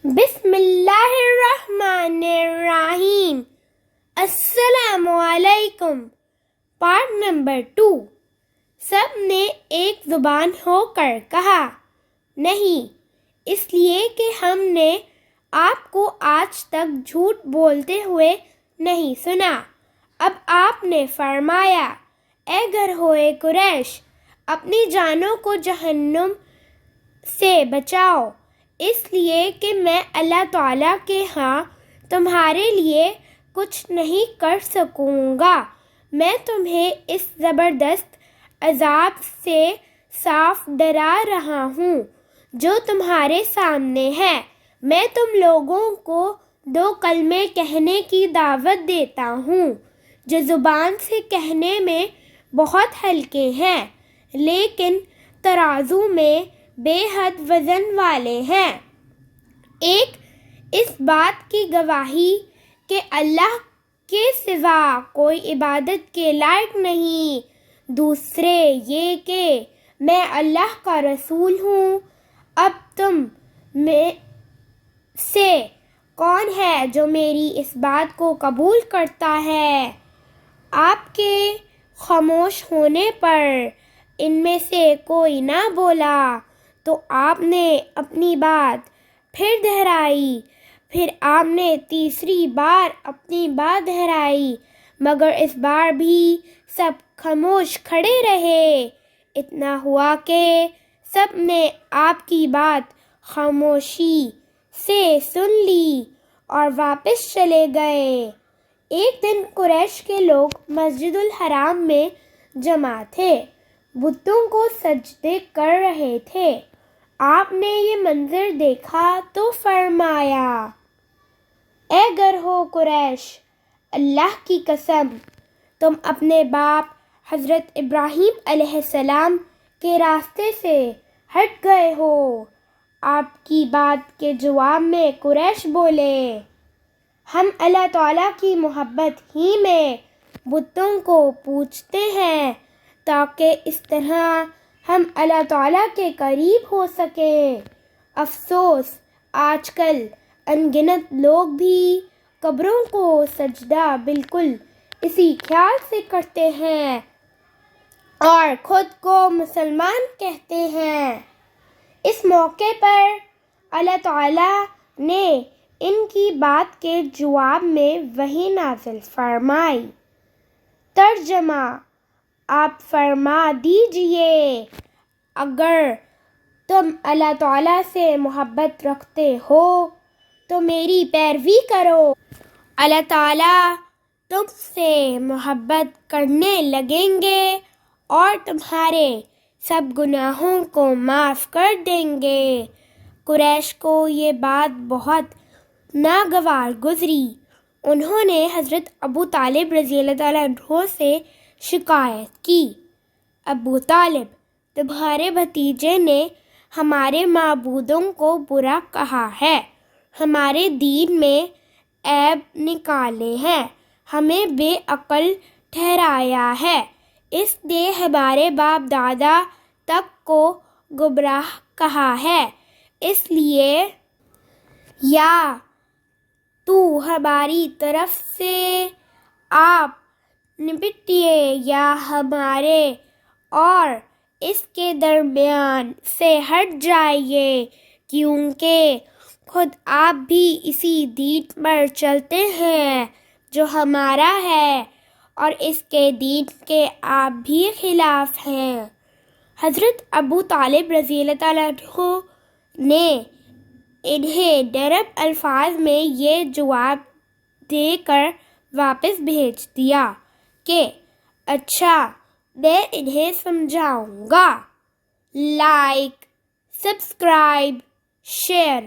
بسم اللہ الرحمن الرحیم۔ السلام علیکم۔ Part number 2۔ سب نے ایک زبان ہو کر کہا، نہیں، اس لیے کہ ہم نے آپ کو آج تک جھوٹ بولتے ہوئے نہیں سنا۔ اب آپ نے فرمایا، اے گروہ قریش، اپنی جانوں کو جہنم سے بچاؤ، اس لیے کہ میں اللہ تعالیٰ کے ہاں تمہارے لیے کچھ نہیں کر سکوں گا۔ میں تمہیں اس زبردست عذاب سے صاف ڈرا رہا ہوں جو تمہارے سامنے ہے۔ میں تم لوگوں کو 2 کلمے کہنے کی دعوت دیتا ہوں جو زبان سے کہنے میں بہت ہلکے ہیں لیکن ترازو میں بے حد وزن والے ہیں۔ ایک، اس بات کی گواہی کہ اللہ کے سوا کوئی عبادت کے لائق نہیں۔ دوسرے یہ کہ میں اللہ کا رسول ہوں۔ اب تم میں سے کون ہے جو میری اس بات کو قبول کرتا ہے؟ آپ کے خاموش ہونے پر ان میں سے کوئی نہ بولا تو آپ نے اپنی بات پھر دہرائی۔ پھر آپ نے تیسری بار اپنی بات دہرائی، مگر اس بار بھی سب خاموش کھڑے رہے۔ اتنا ہوا کہ سب نے آپ کی بات خاموشی سے سن لی اور واپس چلے گئے۔ ایک دن قریش کے لوگ مسجد الحرام میں جمع تھے، بتوں کو سجدے کر رہے تھے۔ آپ نے یہ منظر دیکھا تو فرمایا، اے گروہ قریش، اللہ کی قسم، تم اپنے باپ حضرت ابراہیم علیہ السلام کے راستے سے ہٹ گئے ہو۔ آپ کی بات کے جواب میں قریش بولے، ہم اللہ تعالیٰ کی محبت ہی میں بتوں کو پوجتے ہیں تاکہ اس طرح ہم اللہ تعالیٰ کے قریب ہو سکیں۔ افسوس، آج کل ان گنت لوگ بھی قبروں کو سجدہ بالکل اسی خیال سے کرتے ہیں اور خود کو مسلمان کہتے ہیں۔ اس موقع پر اللہ تعالیٰ نے ان کی بات کے جواب میں وحی نازل فرمائی۔ ترجمہ، آپ فرما دیجئے، اگر تم اللہ تعالیٰ سے محبت رکھتے ہو تو میری پیروی کرو، اللہ تعالیٰ تم سے محبت کرنے لگیں گے اور تمہارے سب گناہوں کو معاف کر دیں گے۔ قریش کو یہ بات بہت ناگوار گزری۔ انہوں نے حضرت ابو طالب رضی اللہ تعالیٰ عنہ سے شکایت کی، ابو طالب، تمہارے بھتیجے نے ہمارے معبودوں کو برا کہا ہے، ہمارے دین میں عیب نکالے ہیں، ہمیں بے عقل ٹھہرایا ہے، اس نے ہمارے باپ دادا تک کو گمراہ کہا ہے، اس لیے یا تو ہماری طرف سے آپ نپٹیے یا ہمارے اور اس کے درمیان سے ہٹ جائیے، کیونکہ خود آپ بھی اسی دین پر چلتے ہیں جو ہمارا ہے اور اس کے دین کے آپ بھی خلاف ہیں۔ حضرت ابو طالب رضی اللہ تعالیٰ عنہ نے انہیں نرم الفاظ میں یہ جواب دے کر واپس بھیج دیا کہ اچھا، میں انہیں سمجھاؤں گا۔ Like, subscribe, share.